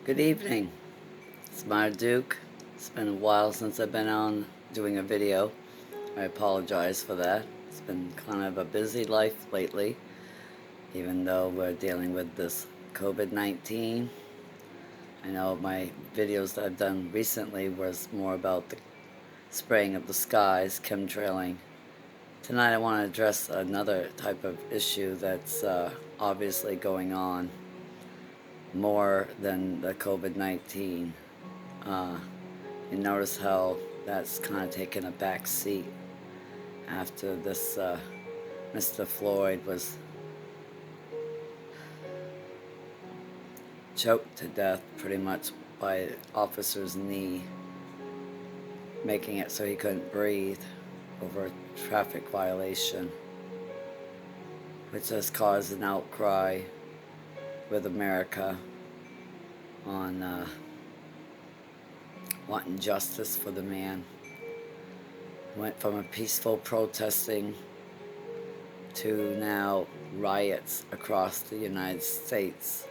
Good evening. It's Marduk. It's been a while since I've been on doing a video. I apologize for that. It's been kind of a busy life lately, even though we're dealing with this COVID-19. I know my videos that I've done recently was more about the spraying of the skies, chemtrailing. Tonight I want to address another type of issue that's obviously going on more than the COVID-19. You notice how that's kind of taken a back seat after this Mr. Floyd was choked to death pretty much by an officer's knee, making it so he couldn't breathe over a traffic violation, which has caused an outcry with America on wanting justice for the man. Went from a peaceful protesting to now riots across the United States.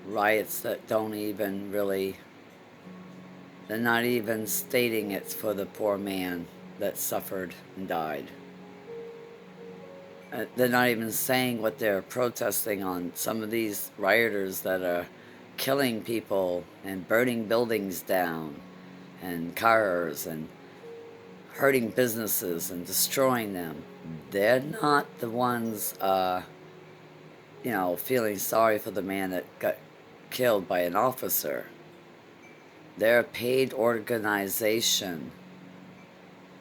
Riots that don't even really, they're not even stating it's for the poor man that suffered and died. They're not even saying what they're protesting on. Some of these rioters that are killing people and burning buildings down and cars and hurting businesses and destroying them, they're not the ones, feeling sorry for the man that got killed by an officer. They're a paid organization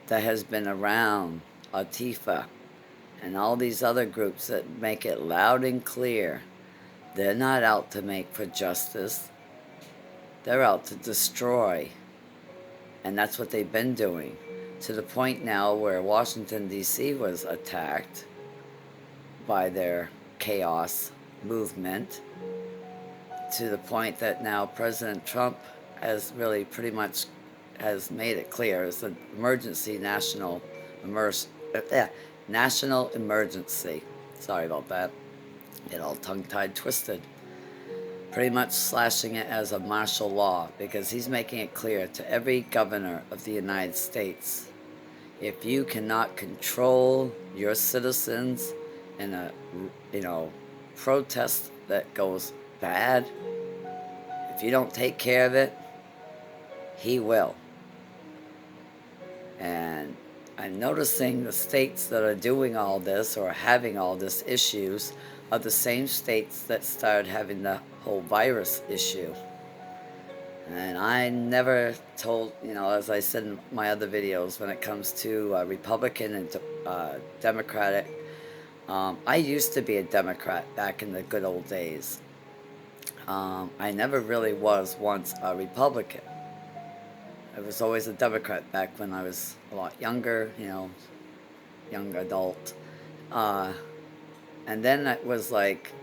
that has been around, Antifa, and all these other groups that make it loud and clear. They're not out to make for justice. They're out to destroy. And that's what they've been doing. To the point now where Washington, D.C. was attacked by their chaos movement, to the point that now President Trump has really pretty much has made it clear it's an emergency national emergency. Sorry about that. Get all tongue-tied twisted. Pretty much slashing it as a martial law, because he's making it clear to every governor of the United States, if you cannot control your citizens in a protest that goes bad, if you don't take care of it, he will. And I'm noticing the states that are doing all this or having all this issues are the same states that started having the whole virus issue. And I never told, as I said in my other videos, when it comes to Republican and Democratic, I used to be a Democrat back in the good old days. I never really was once a Republican. I was always a Democrat back when I was a lot younger, young adult. And then it was like,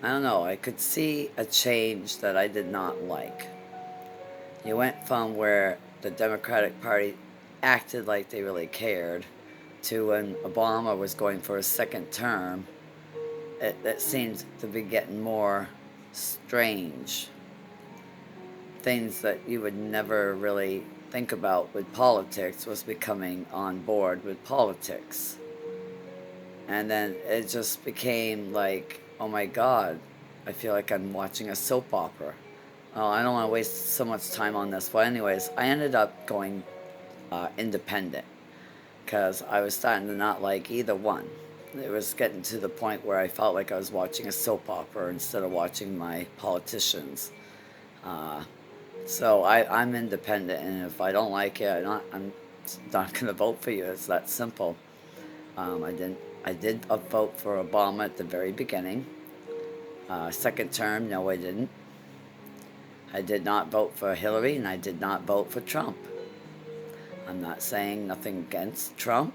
I don't know, I could see a change that I did not like. You went from where the Democratic Party acted like they really cared to when Obama was going for a second term, it seemed to be getting more strange. Things that you would never really think about with politics was becoming on board with politics. And then it just became like, oh my God, I feel like I'm watching a soap opera. Oh, I don't want to waste so much time on this. But anyways, I ended up going independent because I was starting to not like either one. It was getting to the point where I felt like I was watching a soap opera instead of watching my politicians. So I'm independent, and if I don't like it, I'm not going to vote for you. It's that simple. I did vote for Obama at the very beginning. Second term, no, I didn't. I did not vote for Hillary, and I did not vote for Trump. I'm not saying nothing against Trump.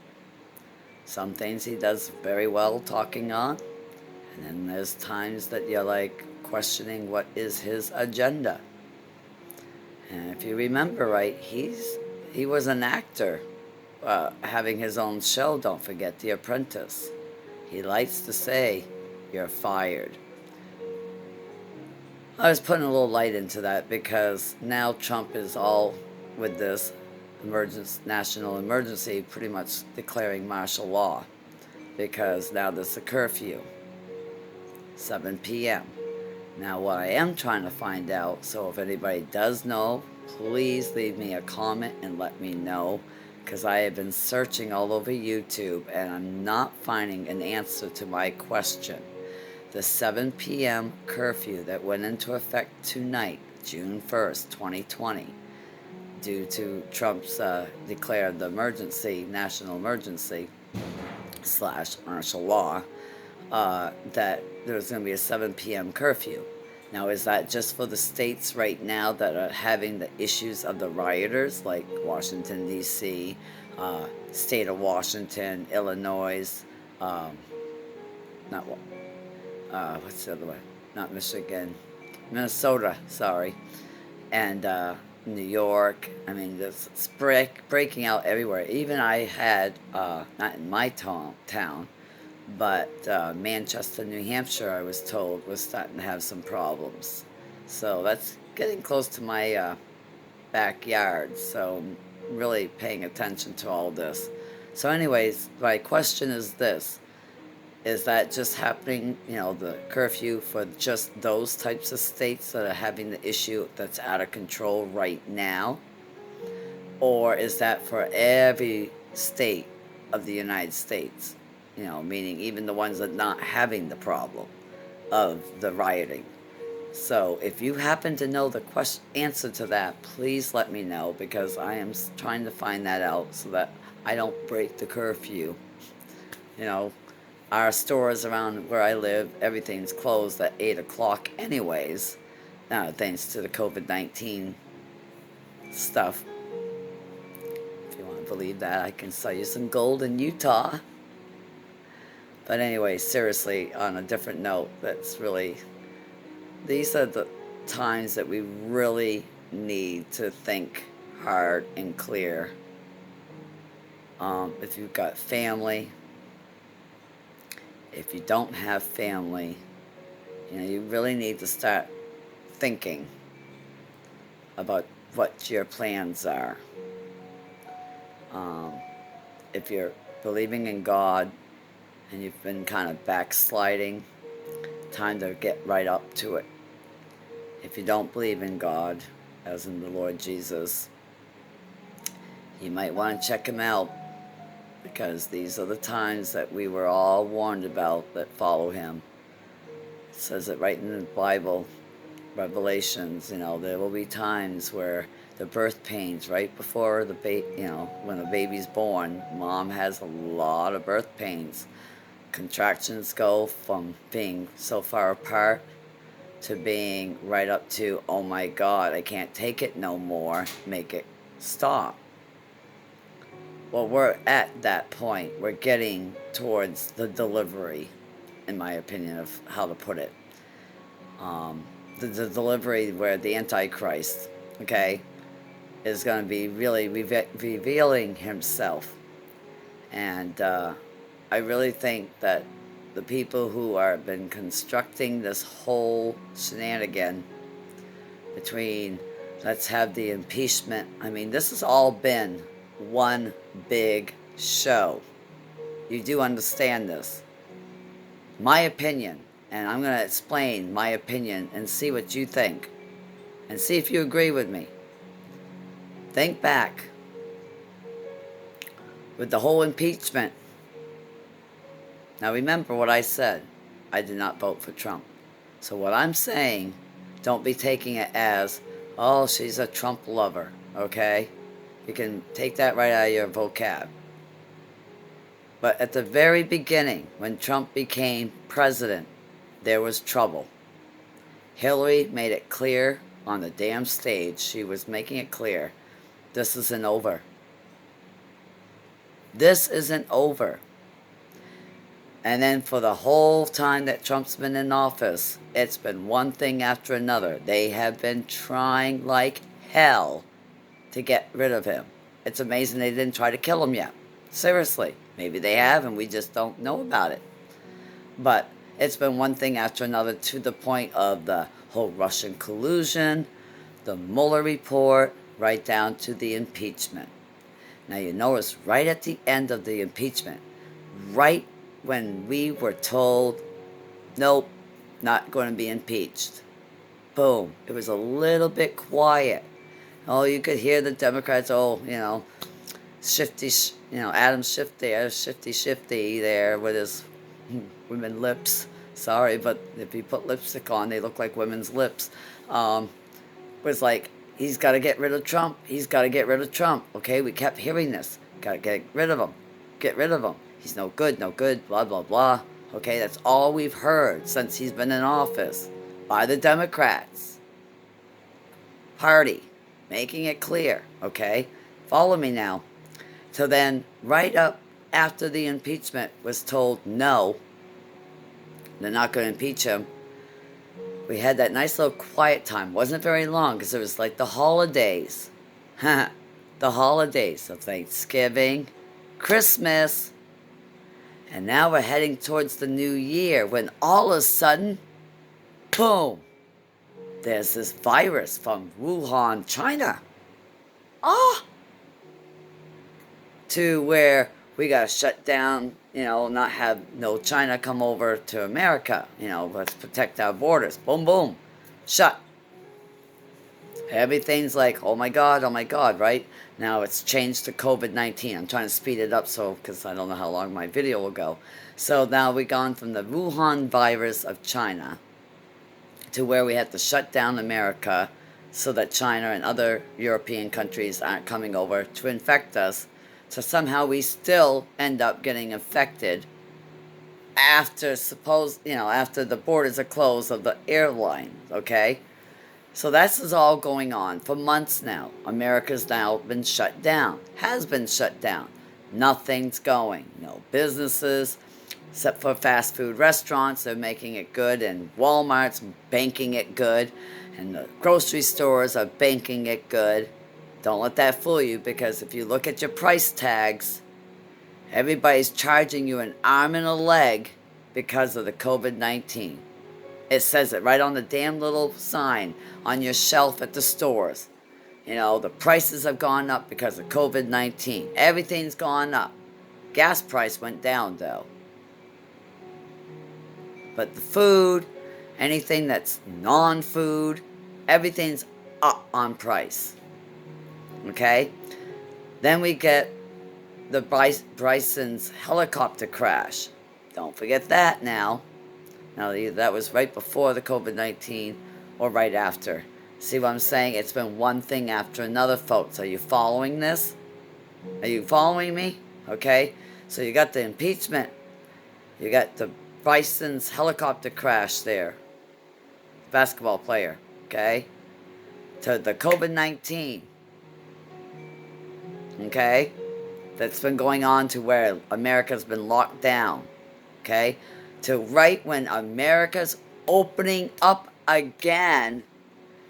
Some things he does very well talking on, and then there's times that you're like questioning what is his agenda. And if you remember right, he was an actor, having his own show, don't forget, The Apprentice. He likes to say, you're fired. I was putting a little light into that because now Trump is all with this national emergency, pretty much declaring martial law because now there's a curfew, 7 p.m. Now, what I am trying to find out, so if anybody does know, please leave me a comment and let me know, because I have been searching all over YouTube and I'm not finding an answer to my question. The 7 p.m. curfew that went into effect tonight, June 1st, 2020, due to Trump's declared the emergency, national emergency / martial law, that there's going to be a 7 p.m. curfew. Now, is that just for the states right now that are having the issues of the rioters, like Washington, D.C., state of Washington, Illinois, not what's the other one? Not Michigan, Minnesota, sorry, and New York. I mean, it's breaking out everywhere. Even I had, not in my town, but Manchester, New Hampshire, I was told, was starting to have some problems. So that's getting close to my backyard, so I'm really paying attention to all this. So anyways, my question is this. Is that just happening, the curfew for just those types of states that are having the issue that's out of control right now? Or is that for every state of the United States? Meaning even the ones that are not having the problem of the rioting. So if you happen to know the answer to that, please let me know, because I am trying to find that out so that I don't break the curfew. Our stores around where I live, everything's closed at 8 o'clock anyways, thanks to the COVID-19 stuff. If you want to believe that, I can sell you some gold in Utah. But anyway, seriously, on a different note, these are the times that we really need to think hard and clear. If you've got family, if you don't have family, you really need to start thinking about what your plans are. If you're believing in God and you've been kind of backsliding, time to get right up to it. If you don't believe in God, as in the Lord Jesus, you might want to check him out, because these are the times that we were all warned about that follow him. It says it right in the Bible, Revelations, there will be times where the birth pains right before when the baby's born, mom has a lot of birth pains. Contractions go from being so far apart to being right up to, oh my God, I can't take it no more, make it stop. Well, we're at that point. We're getting towards the delivery, in my opinion, of how to put it. The delivery where the Antichrist, is going to be really revealing himself. And I really think that the people who have been constructing this whole shenanigan between let's have the impeachment, this has all been one big show. You do understand this. My opinion, and I'm going to explain my opinion and see what you think, and see if you agree with me. Think back with the whole impeachment. Now remember what I said. I did not vote for Trump. So what I'm saying, don't be taking it as, oh, she's a Trump lover, okay? You can take that right out of your vocab. But at the very beginning, when Trump became president, there was trouble. Hillary made it clear on the damn stage. She was making it clear, this isn't over. This isn't over. And then for the whole time that Trump's been in office, it's been one thing after another. They have been trying like hell to get rid of him. It's amazing they didn't try to kill him yet. Seriously. Maybe they have and we just don't know about it. But It's been one thing after another, to the point of the whole Russian collusion, the Mueller report, right down to the impeachment. Now you notice right at the end of the impeachment, right when we were told, nope, not going to be impeached, boom, it was a little bit quiet. Oh, you could hear the Democrats, shifty, Adam Schiff there, shifty there with his women lips. Sorry, but if you put lipstick on, they look like women's lips. Was like, he's got to get rid of Trump. He's got to get rid of Trump. Okay, we kept hearing this. Got to get rid of him. Get rid of him. He's no good, blah, blah, blah. Okay, that's all we've heard since he's been in office by the Democrats Party, making it clear, okay? Follow me now. So then, right up after the impeachment was told no, they're not going to impeach him, we had that nice little quiet time. Wasn't very long because it was like the holidays. The holidays of Thanksgiving, Christmas, and now we're heading towards the new year when all of a sudden, boom, there's this virus from Wuhan, China. To where we got to shut down, not have no China come over to America. Let's protect our borders. Boom, boom. Shut. Everything's like, oh my God, right? Now it's changed to COVID-19. I'm trying to speed it up because I don't know how long my video will go. So now we've gone from the Wuhan virus of China to where we have to shut down America so that China and other European countries aren't coming over to infect us. So somehow we still end up getting infected after after the borders are closed of the airlines, okay? So this is all going on for months now. America's now been shut down, has been shut down. Nothing's going. No businesses, except for fast food restaurants. They're making it good, and Walmart's banking it good, and the grocery stores are banking it good. Don't let that fool you, because if you look at your price tags, everybody's charging you an arm and a leg because of the COVID-19. It says it right on the damn little sign on your shelf at the stores. The prices have gone up because of COVID-19. Everything's gone up. Gas price went down, though. But the food, anything that's non-food, everything's up on price. Okay? Then we get the Bryson's helicopter crash. Don't forget that now. Now, that was right before the COVID-19 or right after. See what I'm saying? It's been one thing after another, folks. Are you following this? Are you following me? Okay? So you got the impeachment. You got the Bryson's helicopter crash there. Basketball player. Okay? To the COVID-19. Okay? That's been going on to where America's been locked down. Okay? To right when America's opening up again,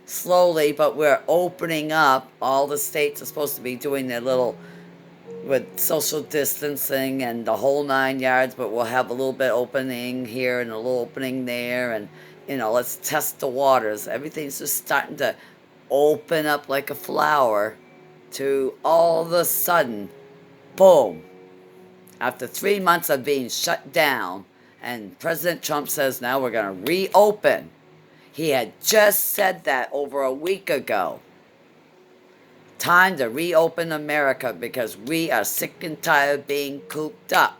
slowly, but we're opening up. All the states are supposed to be doing their little, with social distancing and the whole 9 yards, but we'll have a little bit opening here and a little opening there, and let's test the waters. Everything's just starting to open up like a flower, to all of a sudden, boom, after 3 months of being shut down, and President Trump says now we're going to reopen. He had just said that over a week ago. Time to reopen America because we are sick and tired of being cooped up.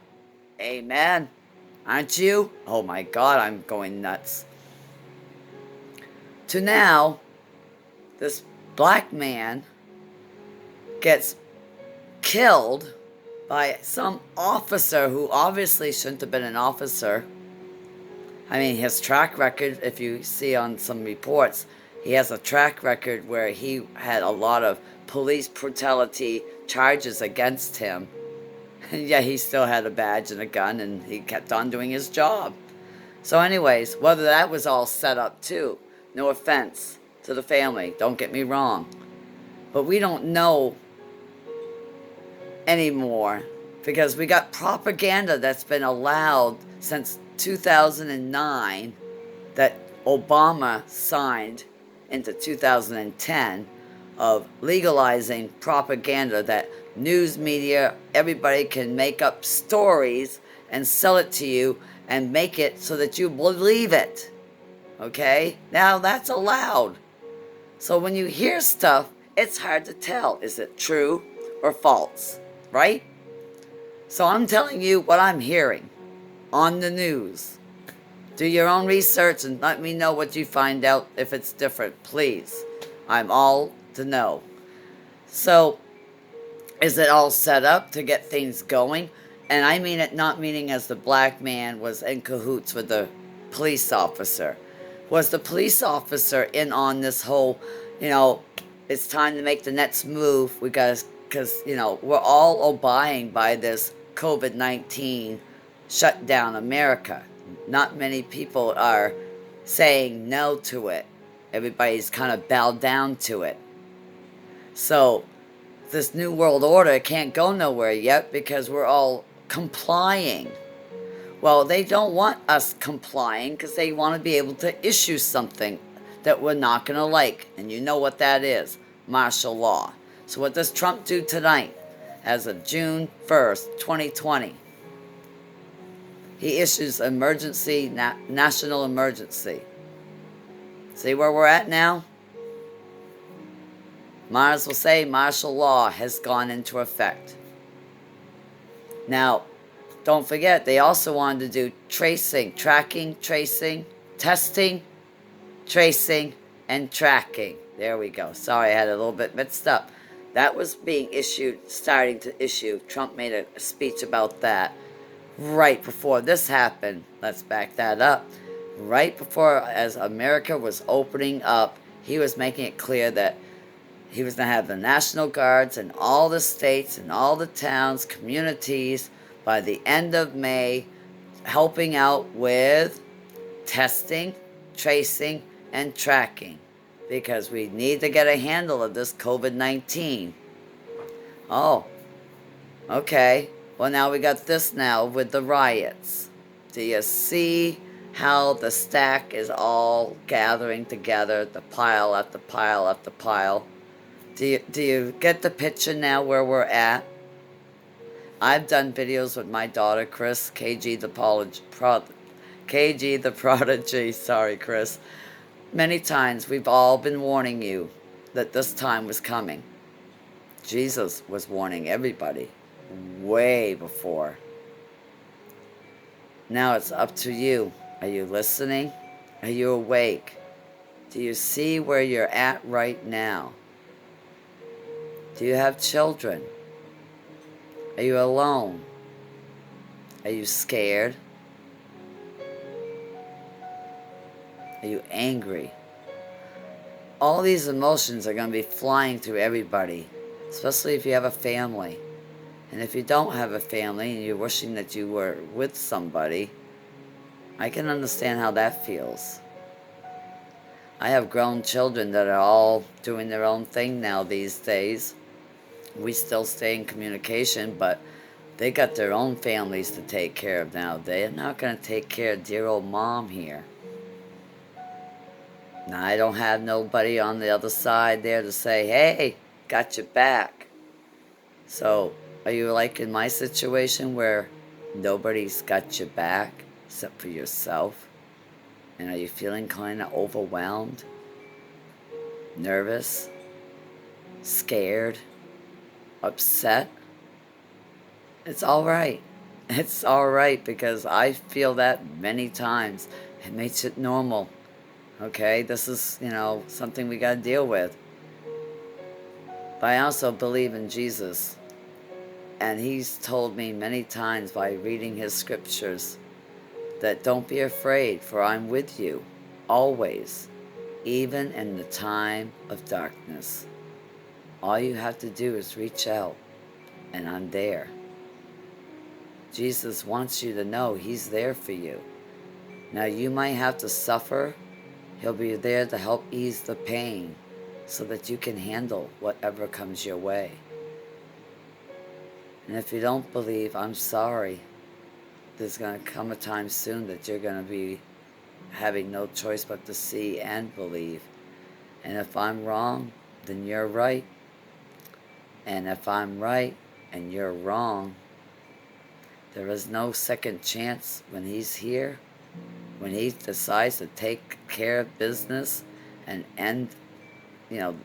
Amen? Aren't you? Oh my God, I'm going nuts. To now, this black man gets killed by some officer who obviously shouldn't have been an officer. I mean, his track record, if you see on some reports, he has a track record where he had a lot of police brutality charges against him. And yet he still had a badge and a gun, and he kept on doing his job. So anyways, whether that was all set up too, no offense to the family, don't get me wrong. But we don't know anymore, because we got propaganda that's been allowed since 2009 that Obama signed into 2010 of legalizing propaganda that news media, everybody can make up stories and sell it to you and make it so that you believe it. Okay? Now that's allowed. So when you hear stuff, it's hard to tell. Is it true or false? Right? So I'm telling you what I'm hearing on the news. Do your own research and let me know what you find out if it's different, please. I'm all to know. So, is it all set up to get things going? And I mean it not meaning as the black man was in cahoots with the police officer. Was the police officer in on this whole, it's time to make the next move. We got to, because, we're all abiding by this COVID-19 shut down America. Not many people are saying no to it. Everybody's kind of bowed down to it. So, this new world order can't go nowhere yet because we're all complying. Well, they don't want us complying because they want to be able to issue something that we're not going to like. And you know what that is, martial law. So what does Trump do tonight? As of June 1st, 2020, he issues emergency, national emergency. See where we're at now? Might as well say martial law has gone into effect. Now, don't forget, they also wanted to do tracing, tracking, tracing, testing, tracing, and tracking. There we go. Sorry, I had a little bit mixed up. That was being issued, starting to issue. Trump made a speech about that right before this happened. Let's back that up. Right before, as America was opening up, he was making it clear that he was going to have the National Guards in all the states and all the towns, communities, by the end of May, helping out with testing, tracing, and tracking. Because we need to get a handle of this COVID-19. Oh, okay. Well, now we got this now with the riots. Do you see how the stack is all gathering together, the pile after pile after pile? Do you get the picture now where we're at? I've done videos with my daughter, Chris, KG the Prodigy, sorry, Chris. Many times we've all been warning you that this time was coming. Jesus was warning everybody way before. Now it's up to you. Are you listening? Are you awake? Do you see where you're at right now? Do you have children? Are you alone? Are you scared? Are you angry? All these emotions are going to be flying through everybody, especially if you have a family. And if you don't have a family and you're wishing that you were with somebody, I can understand how that feels. I have grown children that are all doing their own thing now these days. We still stay in communication, but they got their own families to take care of now. They're not going to take care of dear old mom here. Now, I don't have nobody on the other side there to say, hey, got your back. So, are you like in my situation where nobody's got your back except for yourself? And are you feeling kind of overwhelmed, nervous, scared, upset? It's all right. It's all right because I feel that many times. It makes it normal. Okay, this is, something we got to deal with. But I also believe in Jesus. And he's told me many times by reading his scriptures that don't be afraid, for I'm with you always, even in the time of darkness. All you have to do is reach out, and I'm there. Jesus wants you to know he's there for you. Now, you might have to suffer. He'll be there to help ease the pain so that you can handle whatever comes your way. And if you don't believe, I'm sorry. there's going to come a time soon that you're going to be having no choice but to see and believe. And if I'm wrong, then you're right. And if I'm right and you're wrong, there is no second chance when he's here, when he decides to take care of business and end,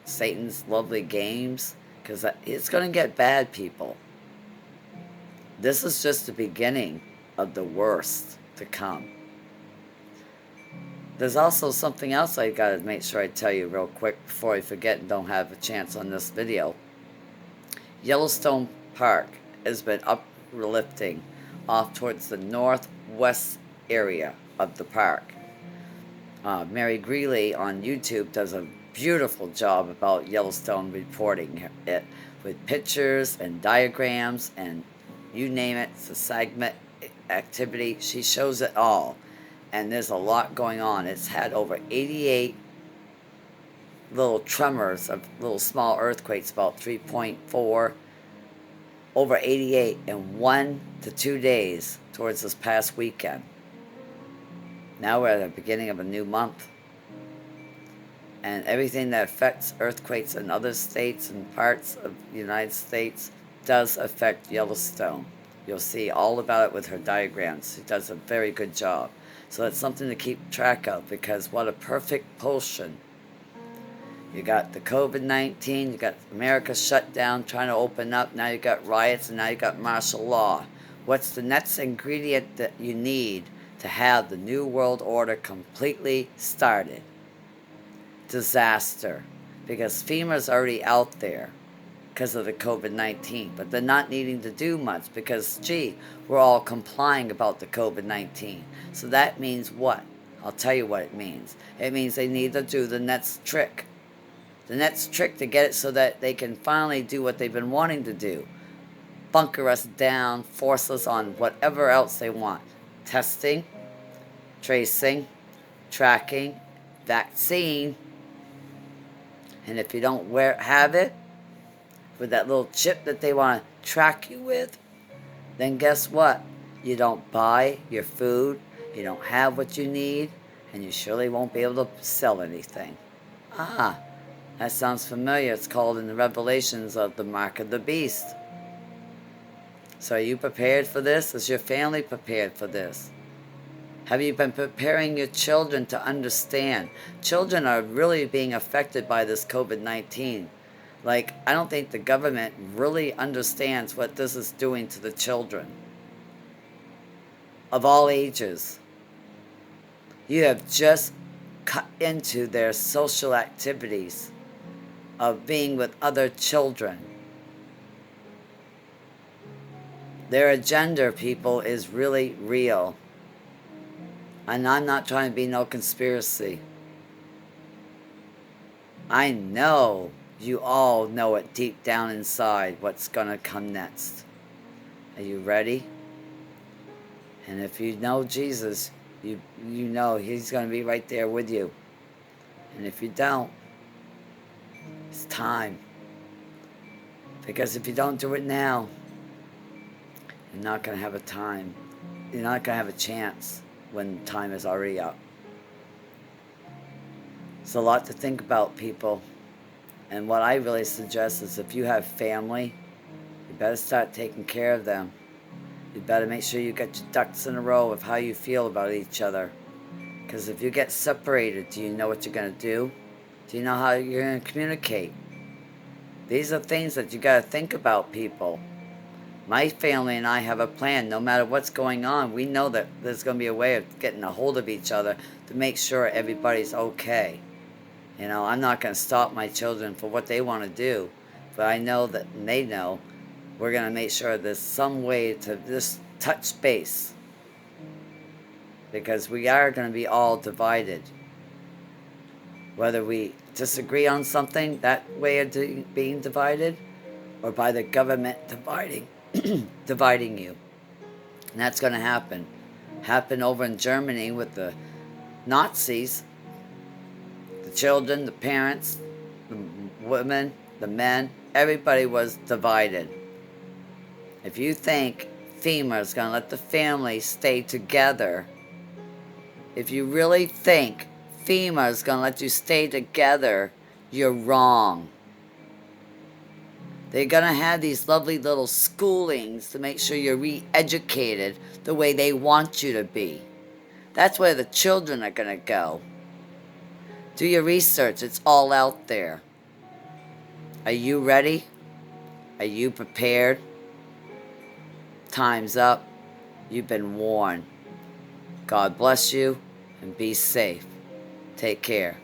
Satan's lovely games, because it's going to get bad, people. This is just the beginning of the worst to come. There's also something else I got to make sure I tell you real quick before I forget and don't have a chance on this video. Yellowstone Park has been uplifting off towards the northwest area of the park. Mary Greeley on YouTube does a beautiful job about Yellowstone, reporting it with pictures and diagrams and you name it. It's a segment activity. She shows it all. And there's a lot going on. It's had over 88 little tremors of little small earthquakes, about 3.4, over 88 in 1 to 2 days towards this past weekend. Now we're at the beginning of a new month. And everything that affects earthquakes in other states and parts of the United States does affect Yellowstone. You'll see all about it with her diagrams. She does a very good job. So it's something to keep track of, because what a perfect potion. You got the COVID-19, you got America shut down, trying to open up, now you got riots, and now you got martial law. What's the next ingredient that you need to have the New World Order completely started? Disaster. Because FEMA's already out there because of the COVID-19, but they're not needing to do much because, gee, we're all complying about the COVID-19. So that means what? I'll tell you what it means. It means they need to do the next trick. The next trick to get it so that they can finally do what they've been wanting to do. Bunker us down, force us on whatever else they want. Testing, tracing, tracking, vaccine. And if you don't have it, with that little chip that they want to track you with, then guess what? You don't buy your food, you don't have what you need, and you surely won't be able to sell anything. That sounds familiar. It's called in the Revelations of the Mark of the Beast. So are you prepared for this? Is your family prepared for this? Have you been preparing your children to understand? Children are really being affected by this COVID-19. Like, I don't think the government really understands what this is doing to the children of all ages. You have just cut into their social activities of being with other children. Their agenda, people, is really real. And I'm not trying to be no conspiracy. I know you all know it deep down inside what's going to come next. Are you ready? And if you know Jesus, you know he's going to be right there with you. And if you don't, it's time. Because if you don't do it now, you're not going to have a time. You're not going to have a chance when time is already up. It's a lot to think about, people. And what I really suggest is if you have family, you better start taking care of them. You better make sure you get your ducks in a row of how you feel about each other. Because if you get separated, do you know what you're going to do? Do you know how you're going to communicate? These are things that you got to think about, people. My family and I have a plan. No matter what's going on, we know that there's going to be a way of getting a hold of each other to make sure everybody's okay. I'm not going to stop my children for what they want to do, but I know that, and they know, we're going to make sure there's some way to just touch base. Because we are going to be all divided. Whether we disagree on something, that way of being divided, or by the government dividing you. And that's going to happen. Happened over in Germany with the Nazis. The children, the parents, the women, the men, everybody was divided. If you think FEMA is going to let the family stay together, if you really think FEMA is going to let you stay together, you're wrong. They're going to have these lovely little schoolings to make sure you're re-educated the way they want you to be. That's where the children are going to go. Do your research. It's all out there. Are you ready? Are you prepared? Time's up. You've been warned. God bless you and be safe. Take care.